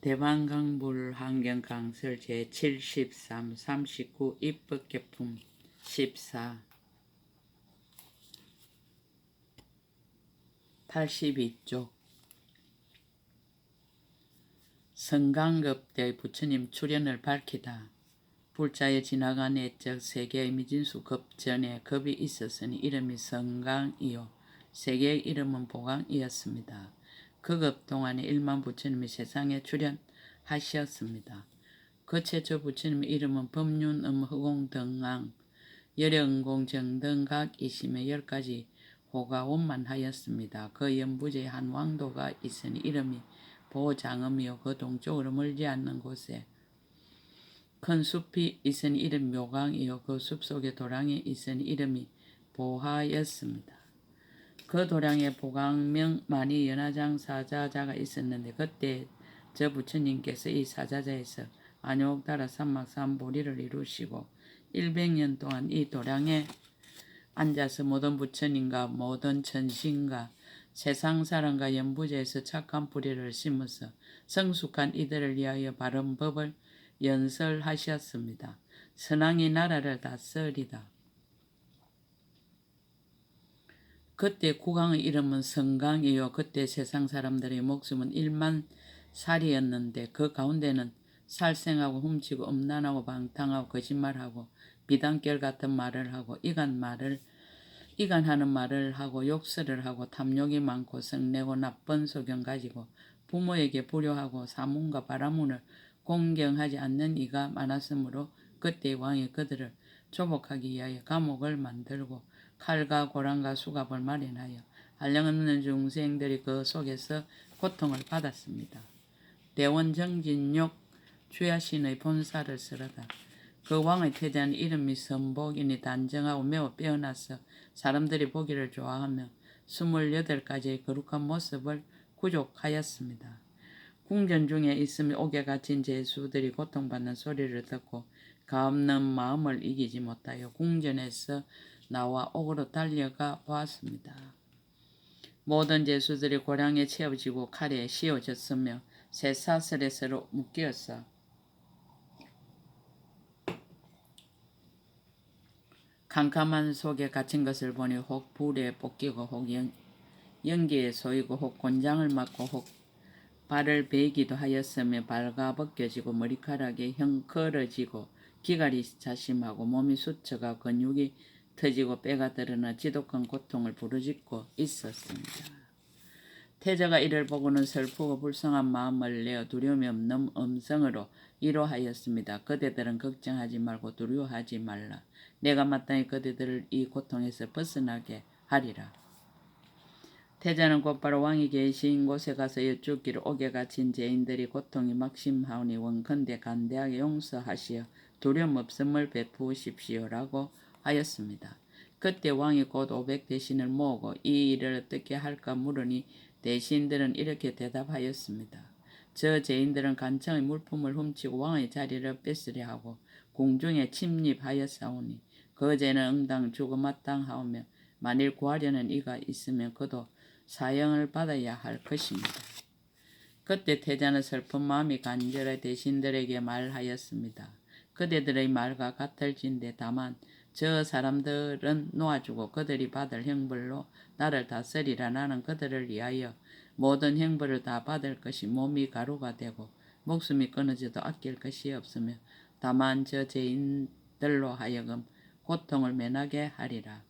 대만강불 환경강설 제73, 39 입법개품 14 82쪽 성강급대 부처님 출현을 밝히다. 불자에 지나간 애적 세계의 미진수 급 전에 급이 있었으니 이름이 성강이요 세계의 이름은 보강이었습니다. 그 급 동안에 일만 부처님이 세상에 출현하셨습니다. 그 최초 부처님의 이름은 법륜, 허공, 등왕, 열영공, 정등각이심의 10가지 호가 원만하였습니다. 그 연부제에 한 왕도가 있으니 이름이 보장음이요 그 동쪽으로 멀지 않는 곳에 큰 숲이 있으니 이름이 묘강이요 그 숲속에 도량이 있으니 이름이 보하였습니다. 그 도량에 보강명 많이 연화장 사자자가 있었는데 그때 저 부처님께서 이 사자자에서 안욕다라 삼막삼보리를 이루시고 100년 동안 이 도량에 앉아서 모든 부처님과 모든 천신과 세상사람과 연부제에서 착한 뿌리를 심어서 성숙한 이들을 위하여 바른 법을 연설하셨습니다. 선왕이 나라를 다스리다. 그때 국왕의 이름은 성강이요 그때 세상 사람들의 목숨은 1만 살이었는데 그 가운데는 살생하고 훔치고 음란하고 방탕하고 거짓말하고 비단결 같은 말을 하고 이간하는 말을 하고 욕설을 하고 탐욕이 많고 성내고 나쁜 소견 가지고 부모에게 불효하고 사문과 바라문을 공경하지 않는 이가 많았으므로 그때 왕이 그들을 조복하기 위하여 감옥을 만들고 칼과 고랑과 수갑을 마련하여 한량없는 중생들이 그 속에서 고통을 받았습니다. 대원 정진욕 주야신의 본사를 쓰러다. 그 왕의 태자는 이름이 선복이니 단정하고 매우 빼어나서 사람들이 보기를 좋아하며 28가지의 거룩한 모습을 구족하였습니다. 궁전 중에 있으며 옥에 갇힌 죄수들이 고통받는 소리를 듣고 가없는 마음을 이기지 못하여 궁전에서 나와 옥으로 달려가 보았습니다. 모든 죄수들이 고량에 채워지고 칼에 씌워졌으며 쇠사슬에 서로 묶여서 캄캄한 속에 갇힌 것을 보니 혹 불에 볶이고 혹 연기에 쏘이고 혹 곤장을 맞고 혹 발을 베기도 하였으며 발가 벗겨지고 머리카락이 헝클어지고 기갈이 자심하고 몸이 수쳐가 근육이 터지고 뼈가 드러나 지독한 고통을 부르짖고 있었습니다. 태자가 이를 보고는 슬프고 불쌍한 마음을 내어 두려움이 없는 음성으로 위로하였습니다. 그대들은 걱정하지 말고 두려워하지 말라. 내가 마땅히 그대들을 이 고통에서 벗어나게 하리라. 태자는 곧바로 왕이 계신 곳에 가서 여쭙기를 옥에 갇힌 죄인들이 고통이 막심하오니 원컨대 간대하게 용서하시어 두려움 없음을 베푸십시오라고 하였습니다. 그때 왕이 곧 500대신을 모으고 이 일을 어떻게 할까 물으니 대신들은 이렇게 대답하였습니다. 저 죄인들은 간청의 물품을 훔치고 왕의 자리를 뺏으려 하고 궁중에 침입하였사오니 그 죄는 응당 죽어마땅하오며 만일 구하려는 이가 있으면 그도 사형을 받아야 할 것입니다. 그때 태자는 슬픈 마음이 간절해 대신들에게 말하였습니다. 그대들의 말과 같을진데 다만 저 사람들은 놓아주고 그들이 받을 형벌로 나를 다스리라. 나는 그들을 위하여 모든 형벌을 다 받을 것이 몸이 가루가 되고 목숨이 끊어져도 아낄 것이 없으며 다만 저 죄인들로 하여금 고통을 면하게 하리라.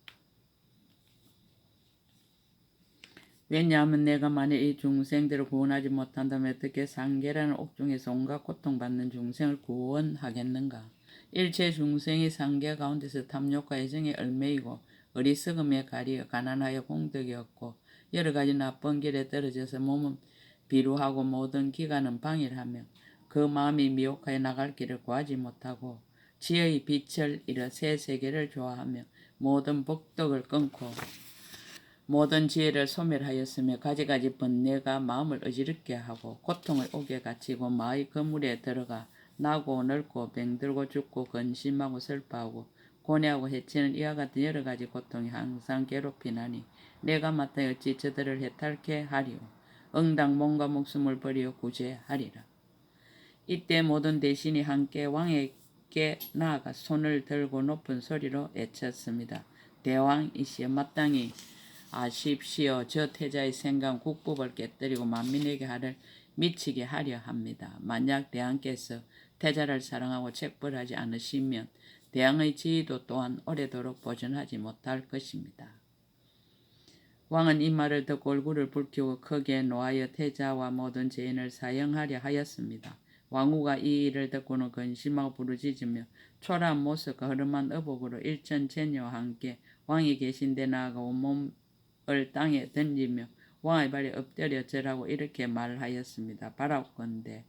왜냐하면 내가 만일 이 중생들을 구원하지 못한다면 어떻게 상계라는 옥중에서 온갖 고통받는 중생을 구원하겠는가. 일체 중생이 상계 가운데서 탐욕과 애정에 얽매이고 어리석음에 가리어 가난하여 공덕이 없고 여러 가지 나쁜 길에 떨어져서 몸은 비루하고 모든 기간은 방일하며 그 마음이 미혹하여 나갈 길을 구하지 못하고 지혜의 빛을 잃어 새 세계를 좋아하며 모든 복덕을 끊고 모든 지혜를 소멸하였으며 가지가지 번뇌가 마음을 어지럽게 하고 고통을 옥에 갇히고 마의 그물에 들어가 나고 늙고 병들고 죽고 근심하고 슬퍼하고 고뇌하고 해치는 이와 같은 여러 가지 고통이 항상 괴롭히나니 내가 마땅히 어찌 저들을 해탈케 하리오. 응당 몸과 목숨을 버리어 구제하리라. 이때 모든 대신이 함께 왕에게 나아가 손을 들고 높은 소리로 외쳤습니다. 대왕이시여 마땅히 아십시오. 저 태자의 생각 국법을 깨뜨리고 만민에게 하를 미치게 하려 합니다. 만약 대왕께서 태자를 사랑하고 책벌하지 않으시면 대왕의 지위도 또한 오래도록 보존하지 못할 것입니다. 왕은 이 말을 듣고 얼굴을 붉히고 크게 노하여 태자와 모든 죄인을 사형하려 하였습니다. 왕후가 이 일을 듣고는 근심하고 부르짖으며 초라한 모습과 흐름한 의복으로 일천체녀와 함께 왕이 계신 데 나아가 온몸을 땅에 던지며 왕의 발에 엎드려 절하고 이렇게 말하였습니다. 바라옵건대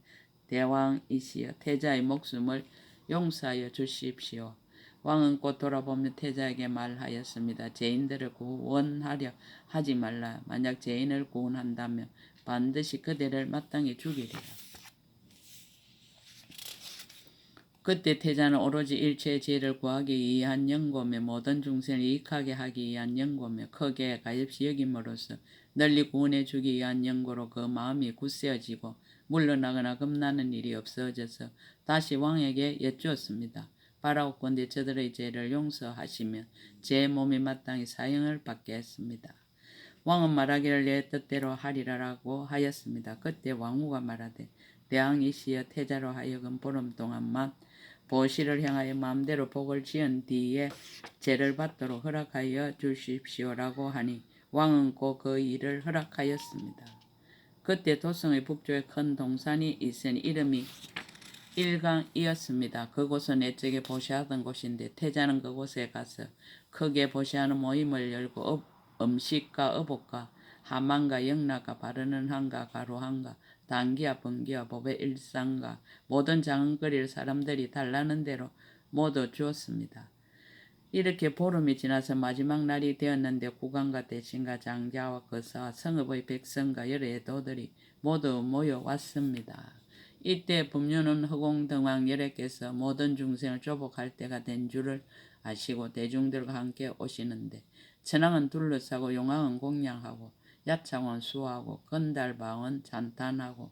대왕이시여 태자의 목숨을 용서하여 주십시오. 왕은 곧 돌아보며 태자에게 말하였습니다. 죄인들을 구원하려 하지 말라. 만약 죄인을 구원한다면 반드시 그대를 마땅히 죽이리라. 그때 태자는 오로지 일체의 죄를 구하기 위한 연고며 모든 중생을 이익하게 하기 위한 연고며 크게 가엾이 여김으로써 널리 구원해 주기 위한 연고로 그 마음이 굳세어지고 물러나거나 겁나는 일이 없어져서 다시 왕에게 여쭈었습니다. 바라옵건대 저들의 죄를 용서하시면 제 몸이 마땅히 사형을 받게 했습니다. 왕은 말하기를 내 뜻대로 하리라라고 하였습니다. 그때 왕후가 말하되 대왕이시여 태자로 하여금 보름 동안만 보시를 향하여 마음대로 복을 지은 뒤에 죄를 받도록 허락하여 주십시오라고 하니 왕은 곧 그 일을 허락하였습니다. 그때 도성의 북쪽에 큰 동산이 있으니 이름이 일강이었습니다. 그곳은 옛적에 보시하던 곳인데 태자는 그곳에 가서 크게 보시하는 모임을 열고 음식과 의복과 하만과 영락과 바르는 한과 가루한과 단기와 번기와 법의 일상과 모든 장은거리를 사람들이 달라는 대로 모두 주었습니다. 이렇게 보름이 지나서 마지막 날이 되었는데 국왕과 대신과 장자와 거사와 성읍의 백성과 여러 애도들이 모두 모여왔습니다. 이때 법륜은 허공등왕 열애께서 모든 중생을 조복할 때가 된 줄을 아시고 대중들과 함께 오시는데 천왕은 둘러싸고 용왕은 공양하고 야창은 수하고 건달방은 찬탄하고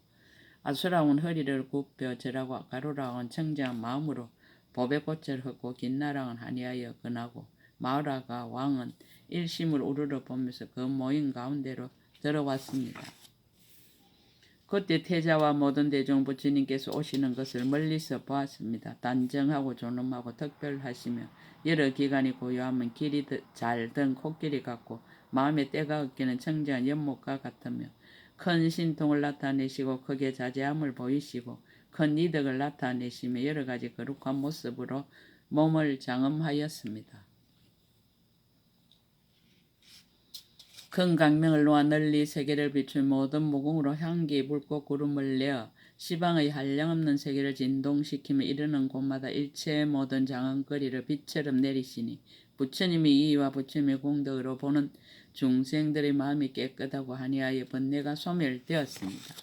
아수라왕은 허리를 굽혀 절하고 가루라왕은 청정한 마음으로 법의 꽃을 헛고 긴나랑은 한이하여 근하고 마우라가 왕은 일심을 우러러 보면서 그 모임 가운데로 들어왔습니다. 그때 태자와 모든 대중 부처님께서 오시는 것을 멀리서 보았습니다. 단정하고 존엄하고 특별하시며 여러 기관이 고요하면 길이 잘 든 코끼리 같고 마음에 때가 없기는 청정한 연못과 같으며 큰 신통을 나타내시고 크게 자제함을 보이시고 큰 이덕을 나타내시며 여러 가지 거룩한 모습으로 몸을 장엄하였습니다. 큰 강명을 놓아 널리 세계를 비춘 모든 무궁으로 향기 불꽃 구름을 내어 시방의 한량없는 세계를 진동시키며 이르는 곳마다 일체의 모든 장엄거리를 빛처럼 내리시니 부처님의 이의와 부처님의 공덕으로 보는 중생들의 마음이 깨끗하고 한이하여 번뇌가 소멸되었습니다.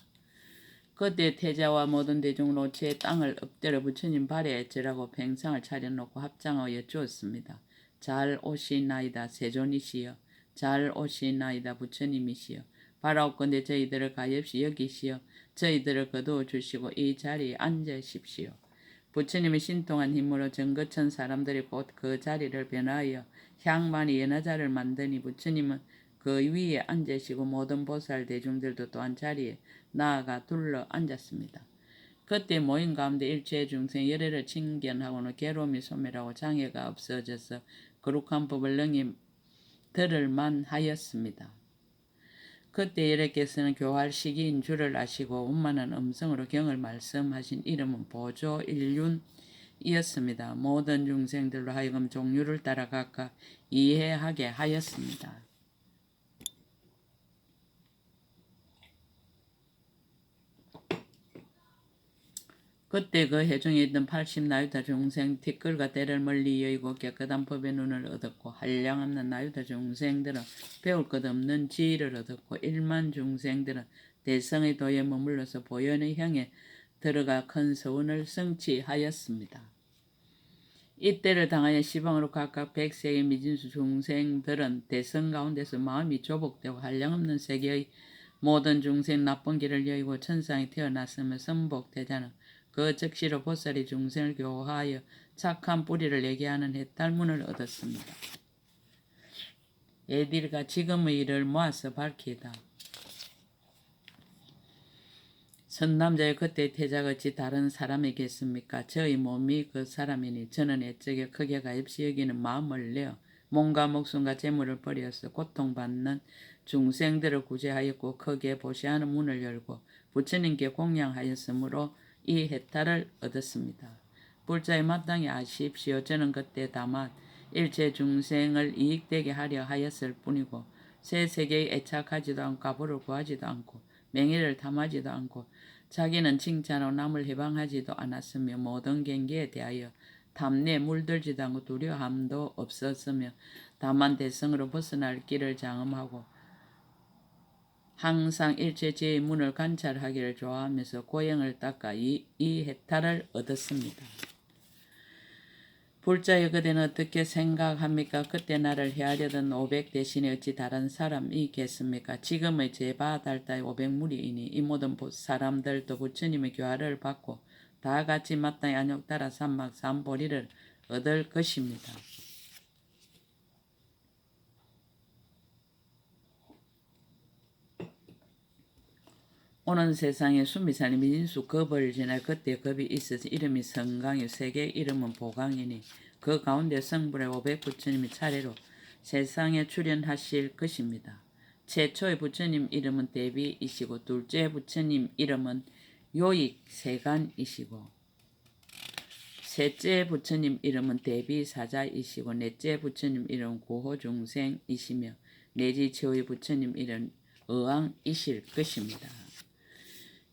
그때 태자와 모든 대중으로 제 땅을 엎드려 부처님 발에 절하고 팽상을 차려놓고 합장하여 주었습니다. 잘 오시나이다 세존이시여 잘 오시나이다 부처님이시여 바라옵건대 저희들을 가엾이 여기시어 저희들을 거두어 주시고 이 자리에 앉으십시오. 부처님의 신통한 힘으로 정거천 사람들이 곧 그 자리를 변하여 향만이 연하자를 만드니 부처님은 그 위에 앉으시고 모든 보살 대중들도 또한 자리에 나아가 둘러 앉았습니다. 그때 모임 가운데 일체의 중생 열애를 칭견하고는 괴로움이 소멸하고 장애가 없어져서 거룩한 법을 능히 들을만 하였습니다. 그때 열애께서는 교할 시기인 줄을 아시고 원만한 음성으로 경을 말씀하신 이름은 보조일륜이었습니다. 모든 중생들로 하여금 종류를 따라 각각 이해하게 하였습니다. 그때 그 해중에 있던 80나유타 중생 티끌과 때를 멀리 여의고 깨끗한 법의 눈을 얻었고 한량없는 나유타 중생들은 배울 것 없는 지혜를 얻었고 1만 중생들은 대성의 도에 머물러서 보현의 형에 들어가 큰 서운을 성취하였습니다. 이때를 당하여 시방으로 각각 100세의 미진수 중생들은 대성 가운데서 마음이 조복되고 한량없는 세계의 모든 중생 나쁜 길을 여의고 천상에 태어났으며 선복되자는 그 그 즉시로 보살이 중생을 교화하여 착한 뿌리를 내게 하는 해탈문을 얻었습니다. 에딜가 지금의 일을 모아서 밝히다. 선남자의 그때 태자가 어찌 다른 사람이겠습니까? 저의 몸이 그 사람이니 저는 애적에 크게 가엾이 여기는 마음을 내어 몸과 목숨과 재물을 버려서 고통받는 중생들을 구제하였고 크게 보시하는 문을 열고 부처님께 공양하였으므로 이 해탈을 얻었습니다. 불자에 마땅히 아십시오. 저는 그때 다만 일체 중생을 이익되게 하려 하였을 뿐이고 새 세계에 애착하지도 않고 가부를 구하지도 않고 명예를 탐하지도 않고 자기는 칭찬하고 남을 해방하지도 않았으며 모든 경계에 대하여 탐내에 물들지도 않고 두려움도 없었으며 다만 대성으로 벗어날 길을 장엄하고 항상 일체제의 문을 관찰하기를 좋아하면서 고행을 닦아 이 해탈을 얻었습니다. 불자여 그대는 어떻게 생각합니까? 그때 나를 헤아려던 500 대신에 어찌 다른 사람이겠습니까? 지금의 제바달다의 500무리이니 이 모든 사람들도 부처님의 교화를 받고 다 같이 마땅히 안욕따라 삼막 삼보리를 얻을 것입니다. 오는 세상에 수미산이 민수 겁을 지날 그때 겁이 있어서 이름이 성강이요 세계 이름은 보강이니 그 가운데 성불의 500 부처님이 차례로 세상에 출현하실 것입니다. 최초의 부처님 이름은 대비이시고 둘째 부처님 이름은 요익세간이시고 셋째 부처님 이름은 대비사자이시고 넷째 부처님 이름은 구호중생이시며 내지 최후의 부처님 이름은 의왕이실 것입니다.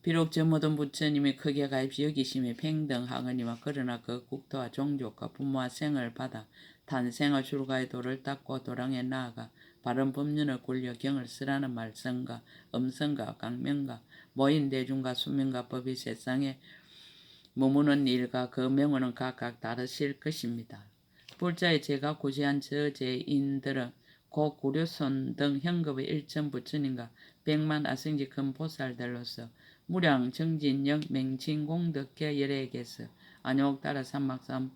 비록 저 모든 부처님이 크게 가입시 여기심에 평등하거니와 그러나 그 국토와 종족과 부모와 생을 받아 탄생의 출가의 도를 닦고 도랑에 나아가 바른 법륜을 굴려 경을 쓰라는 말성과 음성과 강명과 모인 대중과 수명과 법이 세상에 머무는 일과 그 명호는 각각 다르실 것입니다. 불자의 제가 구제한 저 제인들은 고 구류손 등 현급의 일천 부처님과 백만 아승지 큰 보살들로서 무량 정진영 맹칭 공덕계 열애에게서 안욕따라 삼막삼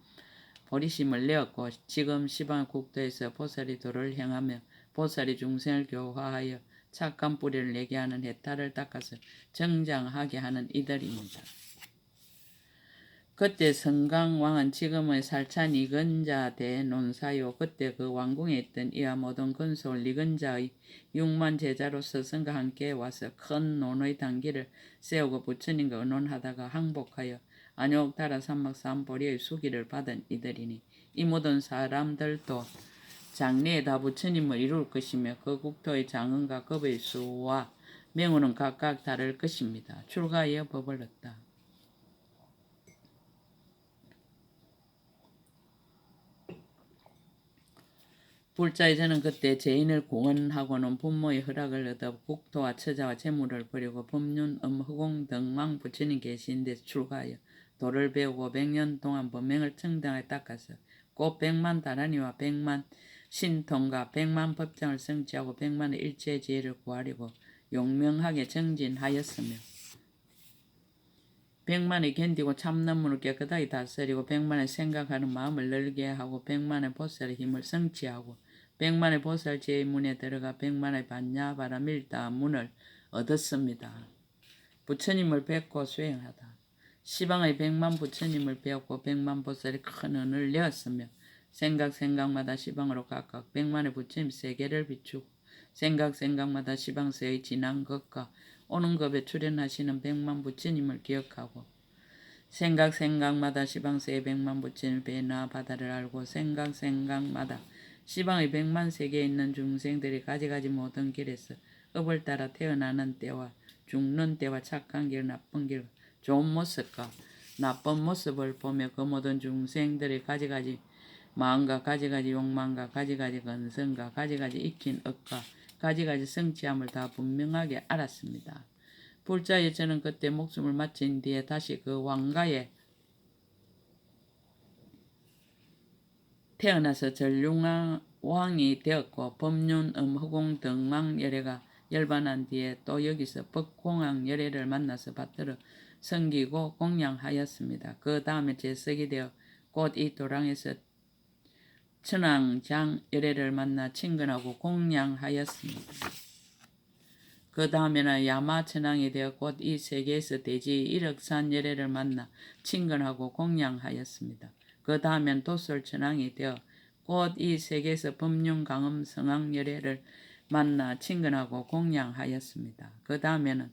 보리심을 내었고 지금 시방 국도에서 보살이 도를 행하며 보살이 중생을 교화하여 착한 뿌리를 내게 하는 해탈을 닦아서 정장하게 하는 이들입니다. 그때 성강왕은 지금의 살찬 이근자 대논사요. 그때 그 왕궁에 있던 이와 모든 근소를 이근자의 6만 제자로서 성과 함께 와서 큰 논의 단기를 세우고 부처님과 의논하다가 항복하여 안욕따라 삼막 삼보리의 수기를 받은 이들이니 이 모든 사람들도 장래에 다 부처님을 이룰 것이며 그 국토의 장언과 급의 수와 명호는 각각 다를 것입니다. 출가하여 법을 얻다. 불자의 저는 그때 죄인을 공언하고는 부모의 허락을 얻어 국토와 처자와 재물을 버리고 법륜, 허공, 등망 부처님 계신 데서 출가하여 도를 배우고 100년 동안 범행을 청당하게 닦아서 곧 100만 다라니와 100만 신통과 100만 법장을 성취하고 100만의 일체 지혜를 구하려고 용명하게 정진하였으며 100만이 견디고 참는문을 깨끗하게 다스리고 100만의 생각하는 마음을 넓게 하고 100만의 보살의 힘을 성취하고 100만의 보살제의 문에 들어가 100만의 반야바라밀다 문을 얻었습니다. 부처님을 뵙고 수행하다. 시방의 100만 부처님을 배웠고 100만 보살이 큰 은을 내었으며 생각마다 시방으로 각각 100만의 부처님 세계를 비추고 생각마다 시방세의 지난 것과 오는 겁에 출현하시는 100만 부처님을 기억하고 생각마다 시방세의 100만 부처님 배나 바다를 알고 생각마다 시방의 100만 세계에 있는 중생들이 가지가지 모든 길에서 업을 따라 태어나는 때와 죽는 때와 착한 길, 나쁜 길, 좋은 모습과 나쁜 모습을 보며 그 모든 중생들의 가지가지 마음과 가지가지 욕망과 가지가지 건성과 가지가지 익힌 업과 가지가지 성취함을 다 분명하게 알았습니다. 불자의 저는 그때 목숨을 마친 뒤에 다시 그 왕가에 태어나서 전륜왕이 되었고 법륜, 허공, 등망 열애가 열반한 뒤에 또 여기서 법공왕 열애를 만나서 받들어 섬기고 공양하였습니다. 그 다음에 제석이 되어 곧 이 도랑에서 천왕장 열애를 만나 친근하고 공양하였습니다. 그 다음에는 야마천왕이 되어 곧 이 세계에서 대지 일억산 열애를 만나 친근하고 공양하였습니다. 그 다음엔 도솔천왕이 되어 곧 이 세계에서 법륜강음 성왕 열애를 만나 친근하고 공양하였습니다. 그 다음에는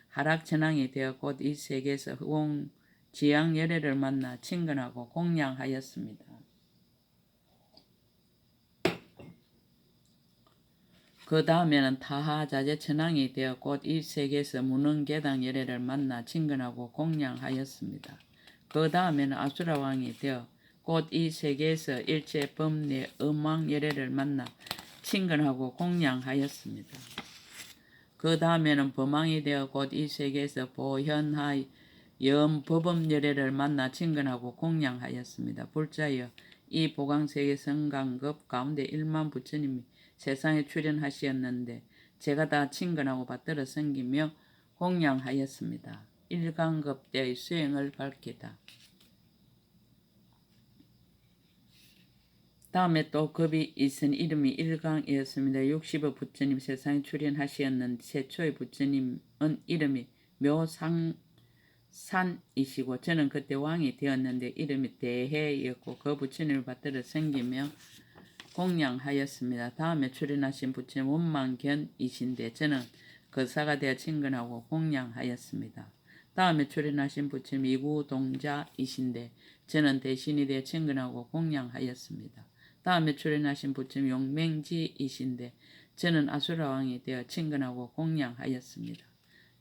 하락천왕이 되어 곧 이 세계에서 흑공 지양 열애를 만나 친근하고 공양하였습니다. 그 다음에는 타하자재천왕이 되어 곧 이 세계에서 무능계당 열애를 만나 친근하고 공양하였습니다. 그 다음에는 아수라왕이 되어 곧 이 세계에서 일체법내 음왕 열애를 만나 친근하고 공양하였습니다. 그 다음에는 범왕이 되어 곧 이 세계에서 보현하 염법음 열애를 만나 친근하고 공양하였습니다. 불자여 이 보강세계 성강급 가운데 1만 부처님이 세상에 출현하시었는데 제가 다 친근하고 받들어 섬기며 공양하였습니다. 일강급 때의 수행을 밝히다. 다음에 또 급이 있은 이름이 일강이었습니다. 60의 부처님 세상에 출현하시었는데 최초의 부처님은 이름이 묘상산이시고 저는 그때 왕이 되었는데 이름이 대해였고 그 부처님을 받들어 섬기며 공양하였습니다. 다음에 출현하신 부처님 원만견이신데 저는 거사가 되어 친근하고 공양하였습니다. 다음에 출현하신 부처님 이구동자이신데 저는 대신이 되어 친근하고 공양하였습니다. 다음에 출현하신 부처님 용맹지이신데 저는 아수라왕이 되어 친근하고 공양하였습니다.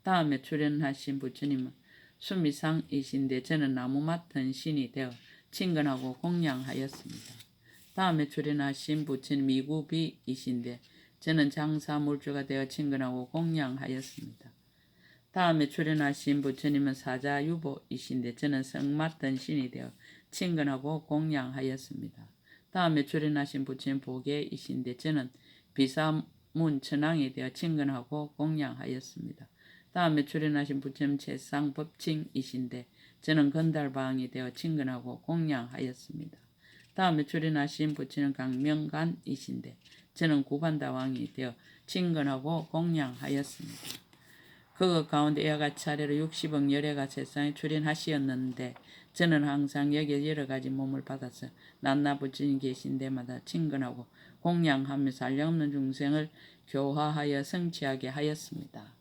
다음에 출현하신 부처님은 수미상이신데 저는 나무 맡은 신이 되어 친근하고 공양하였습니다. 다음에 출현하신 부처님 미구비이신데 저는 장사물주가 되어 친근하고 공양하였습니다. 다음에 출현하신 부처님은 사자유보이신데 저는 성 맡은 신이 되어 친근하고 공양하였습니다. 다음에 출현하신 부처님 보계이신데 저는 비사문천왕이 되어 친근하고 공양하였습니다. 다음에 출현하신 부처님 최상법칭이신데 저는 건달방이 되어 친근하고 공양하였습니다. 다음에 출현하신 부처님 강명간이신데 저는 구반다왕이 되어 친근하고 공양하였습니다. 그것 가운데 이와 같이 차례로 60억 열애가 세상에 출현하시었는데 저는 항상 여기에 여러 가지 몸을 받아서 낱낱 부처님 계신 데마다 친근하고 공양하면서 한량없는 중생을 교화하여 성취하게 하였습니다.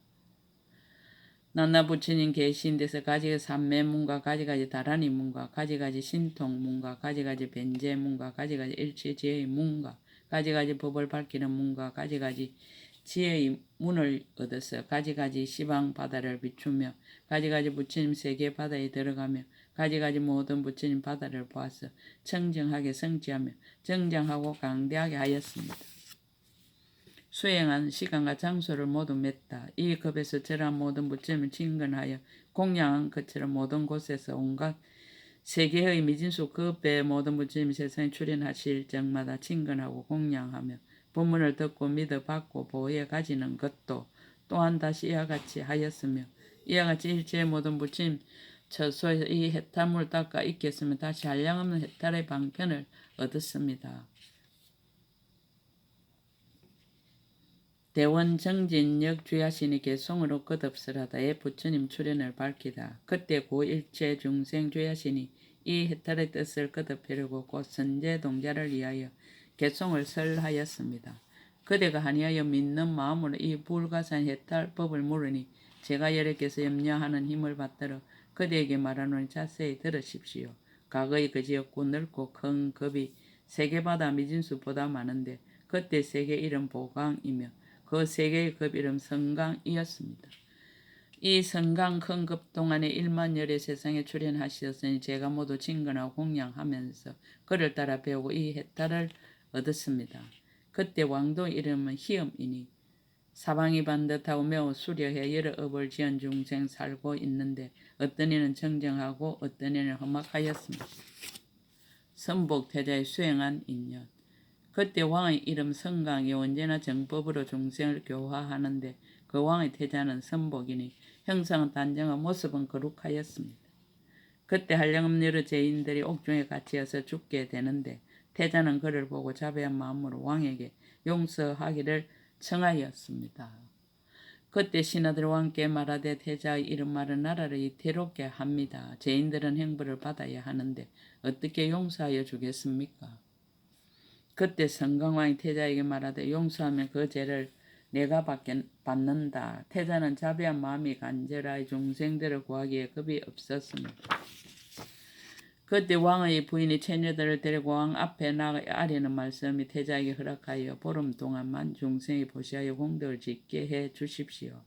낱낱 부처님 계신 데서 가지가지 삼매문과 가지가지 다란이 문과 가지가지 신통문과 가지가지 변제문과 가지가지 일체지혜의 문과 가지가지 법을 밝히는 문과 가지가지 지혜의 문을 얻어서 가지가지 시방바다를 비추며 가지가지 부처님 세계 바다에 들어가며 가지가지 모든 부처님 바다를 보아서 청정하게 성취하며 정정하고 강대하게 하였습니다. 수행한 시간과 장소를 모두 맺다. 이 급에서 저런 모든 부처님을 친근하여 공양한 것처럼 모든 곳에서 온갖 세계의 미진수 급의 모든 부처님이 세상에 출현하실 적마다 친근하고 공양하며 법문을 듣고 믿어 받고 보호해 가지는 것도 또한 다시 이와 같이 하였으며 이와 같이 일체의 모든 부처님 처소에서 이 해탈물 닦아 있겠으면 다시 한량없는 해탈의 방편을 얻었습니다. 대원 정진역 주야신이 개송으로 끝없으라다의 부처님 출현을 밝히다. 그때 고 일체 중생 주야신이 이 해탈의 뜻을 끝없이려고 곧 선제동자를 위하여 개송을 설하였습니다. 그대가 하니하여 믿는 마음으로 이 불가산 해탈법을 물으니 제가 여러께서 염려하는 힘을 받들어 그대에게 말하노니 자세히 들으십시오. 과거의 그 지역고 넓고 큰 급이 세계바다 미진수보다 많은데 그때 세계 이름 보강이며 그 세계의 급 이름 성강이었습니다. 이 성강 큰 급 동안에 1만 열의 세상에 출현하셨으니 제가 모두 친근하고 공양하면서 그를 따라 배우고 이 해탈을 얻었습니다. 그때 왕도 이름은 희엄이니 사방이 반듯하고 매우 수려해 여러 업을 지은 중생 살고 있는데 어떤 이는 정정하고 어떤 이는 험악하였습니다. 선복태자의 수행한 인연. 그때 왕의 이름 성강이 언제나 정법으로 중생을 교화하는데 그 왕의 태자는 선복이니 형상은 단정하고 모습은 거룩하였습니다. 그때 한량없는 여러 죄인들이 옥중에 갇혀서 죽게 되는데 태자는 그를 보고 자비한 마음으로 왕에게 용서하기를 청하였습니다. 그때 신하들 왕께 말하되 태자의 이런 말은 나라를 이태롭게 합니다. 죄인들은 형벌을 받아야 하는데 어떻게 용서하여 주겠습니까? 그때 성강왕이 태자에게 말하되 용서하면 그 죄를 내가 받는다. 태자는 자비한 마음이 간절하여 중생들을 구하기에 겁이 없었습니다. 그때 왕의 부인이 처녀들을 데리고 왕 앞에 나가 아뢰는 말씀이 태자에게 허락하여 보름 동안만 중생이 보시하여 공덕을 짓게 해 주십시오.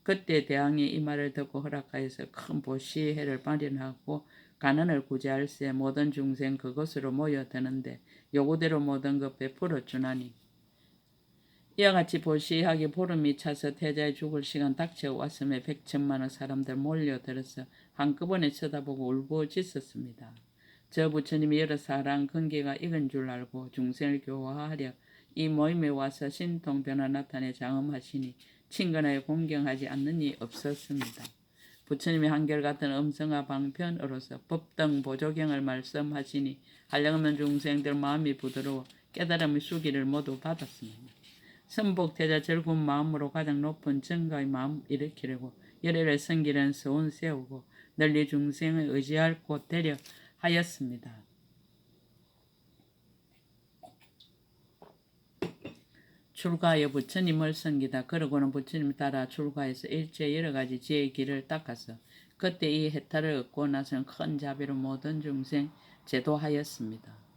그때 대왕이 이 말을 듣고 허락하여서 큰 보시해를 마련하고 가난을 구제할세 모든 중생 그것으로 모여드는데 요구대로 모든 것 베풀어 주나니 이와 같이 보시하게 보름이 차서 태자의 죽을 시간 닥쳐왔음에 100천만의 사람들 몰려들어서 한꺼번에 쳐다보고 울부짖었습니다. 저 부처님이 여러 사랑 근기가 익은 줄 알고 중생을 교화하려 이 모임에 와서 신통변화 나타내 장엄하시니 친근하여 공경하지 않는 이 없었습니다. 부처님이 한결같은 음성과 방편으로서 법등 보조경을 말씀하시니 한량없는 중생들 마음이 부드러워 깨달음의 수기를 모두 받았습니다. 선복태자 즐거운 마음으로 가장 높은 정가의 마음 일으키려고 열애를 섬기려는 서운 세우고 널리 중생을 의지할 곳 되려 하였습니다. 출가하여 부처님을 섬기다. 그러고는 부처님을 따라 출가해서 일체 여러가지 지혜의 길을 닦아서 그때 이 해탈을 얻고 나서는 큰 자비로 모든 중생 제도하였습니다.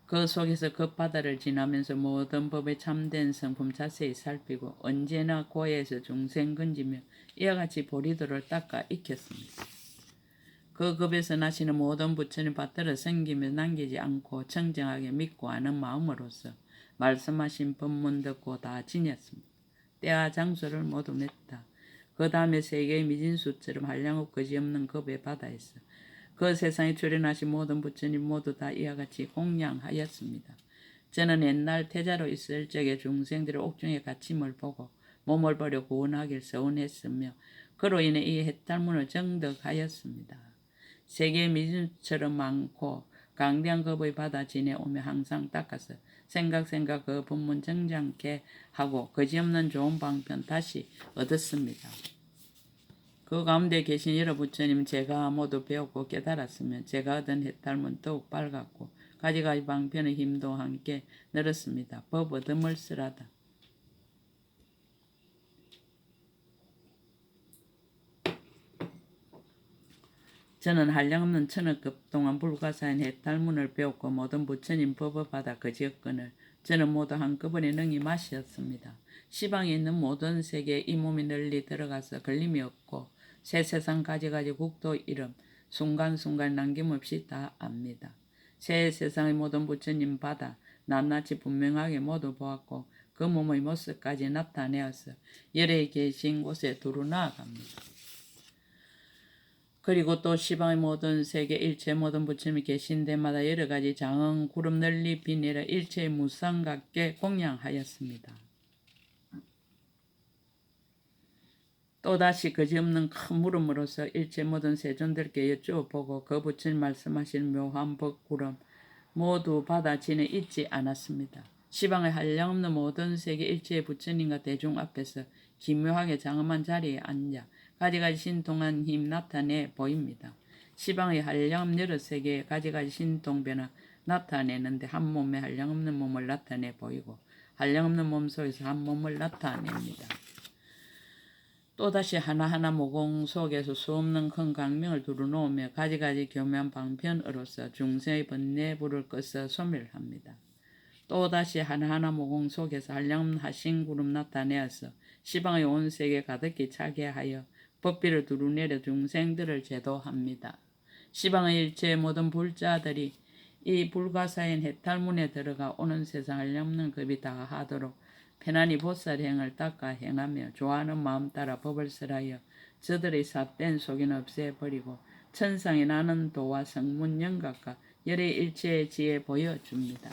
그 속에서 그 바다를 지나면서 모든 법의 참된 성품 자세히 살피고 언제나 고해에서 중생 건지며 이와 같이 보리도를 닦아 익혔습니다. 그 급에서 나시는 모든 부처님 받들어 섬기며 남기지 않고 청정하게 믿고 아는 마음으로서 말씀하신 법문 듣고 다 지녔습니다. 때와 장소를 모두 냈다. 그 다음에 세계의 미진수처럼 한량없 거지없는 급의 바다에서 그 세상에 출현하신 모든 부처님 모두 다 이와 같이 공양하였습니다. 저는 옛날 태자로 있을 적에 중생들의 옥중에 갇힘을 보고 몸을 버려 구원하길 서운했으며 그로 인해 이 해탈문을 정덕하였습니다. 세계의 미진처럼 많고 강대한 급의 바다 지내오며 항상 닦아서 생각 그 법문 정장케 하고 거지없는 좋은 방편 다시 얻었습니다. 그 가운데 계신 여러 부처님 제가 모두 배웠고 깨달았으면 제가 얻은 해탈문 더욱 밝았고 가지가지 방편의 힘도 함께 늘었습니다. 법 얻음을 쓰라다. 저는 한량없는 천억급 동안 불가사인 해탈문을 배웠고 모든 부처님 법을 받아 거지었거늘 저는 모두 한꺼번에 능히 마셨습니다. 시방에 있는 모든 세계에 이 몸이 널리 들어가서 걸림이 없고 새 세상 가지가지 국도 이름 순간순간 남김없이 다 압니다. 새 세상의 모든 부처님 받아 낱낱이 분명하게 모두 보았고 그 몸의 모습까지 나타내어서 열에 계신 곳에 두루 나아갑니다. 그리고 또 시방의 모든 세계 일체 모든 부처님이 계신 데마다 여러가지 장응 구름 널리 비내려 일체의 무상 같게 공양하였습니다. 또다시 거지없는 큰 물음으로써 일체 모든 세존들께 여쭈어보고 그 부처님 말씀하신 묘한 법구름 모두 받아 지내 잊지 않았습니다. 시방의 한량없는 모든 세계 일체의 부처님과 대중 앞에서 기묘하게 장엄한 자리에 앉아 가지가지 신통한 힘 나타내 보입니다. 시방의 한량없는 여러 세계에 가지가지 신통변화 나타내는데 한 몸에 한량없는 몸을 나타내 보이고 한량없는 몸 속에서 한 몸을 나타냅니다. 또다시 하나하나 모공 속에서 수없는 큰 강명을 두루놓으며 가지가지 교묘한 방편으로서 중생의 번뇌불을 꺼서 소멸합니다. 또다시 하나하나 모공 속에서 한량없는 하신구름 나타내어서 시방의 온 세계 가득히 차게 하여 법비를 두루내려 중생들을 제도합니다. 시방의 일체의 모든 불자들이 이 불가사인 해탈문에 들어가 오는 세상 한량없는 급이 다 하도록 편안히 보살행을 닦아 행하며 좋아하는 마음 따라 법을 설하여 저들의 삿된 속이는 없애버리고 천상에 나는 도와 성문 영각과 열의 일체의 지혜 보여줍니다.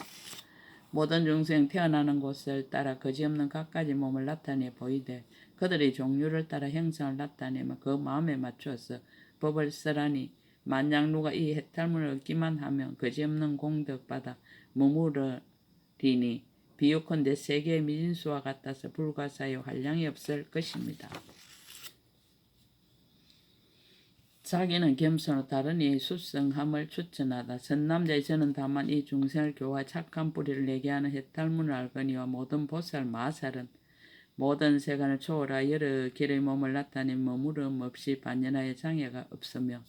모든 중생 태어나는 곳을 따라 거지없는 갖가지 몸을 나타내 보이되 그들의 종류를 따라 형상을 나타내며 그 마음에 맞추어서 법을 쓰라니 만약 누가 이 해탈문을 얻기만 하면 그지없는 공덕받아 머무르리니 비유컨대 세계의 미진수와 같아서 불가사의 한량이 없을 것입니다. 자기는 겸손하고 다른 이의 수성함을 추천하다. 선남자의 저는 다만 이 중생을 교화 착한 뿌리를 내게 하는 해탈문을 알거니와 모든 보살 마살은 모든 세간을 초월하 여러 길의 몸을 나타내 머무름 없이 반연하여 장애가 없으며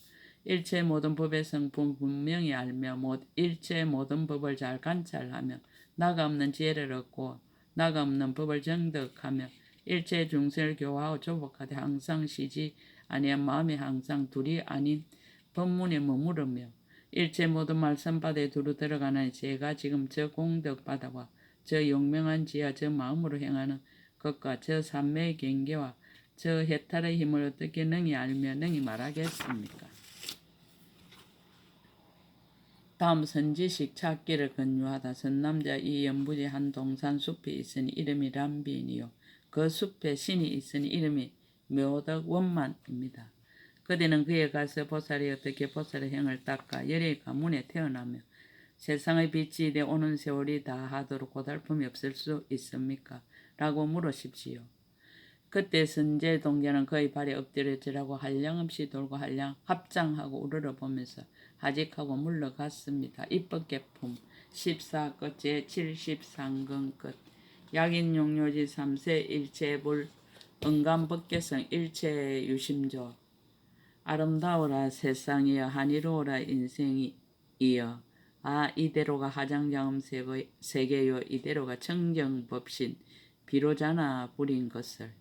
일체 모든 법의 성품 분명히 알며 일체 모든 법을 잘 관찰하며 나가 없는 지혜를 얻고 나가 없는 법을 정득하며 일체 중생을 교화하고 조복하되 항상 쉬지 아니한 마음이 항상 둘이 아닌 법문에 머무르며 일체 모든 말씀바다에 두루 들어가는 제가 지금 저 공덕바다와 저 용명한 지하 저 마음으로 행하는 것과 저 삼매의 경계와 저 해탈의 힘을 어떻게 능히 알며 능히 말하겠습니까? 다음 선지식 찾기를 권유하다. 선남자 이 연부지 한 동산 숲이 있으니 이름이 람빈이요 그 숲에 신이 있으니 이름이 묘덕 원만입니다. 그대는 그에 가서 보살이 어떻게 보살의 행을 닦아 열의 가문에 태어나며 세상의 빛이 돼 오는 세월이 다 하도록 고달픔이 없을 수 있습니까? 라고 물으십시오. 그때 선제 동자는 그의 발에 엎드려지라고 한량없이 돌고 한량 합장하고 우러러보면서 하직하고 물러갔습니다. 입법개품 14끝 제73권 끝 약인용료지 3세 일체불 은감법계성 일체유심조 아름다워라 세상이여 한이로워라 인생이여 아 이대로가 하장자음 세계요 이대로가 청정법신 비로자나 부린 것을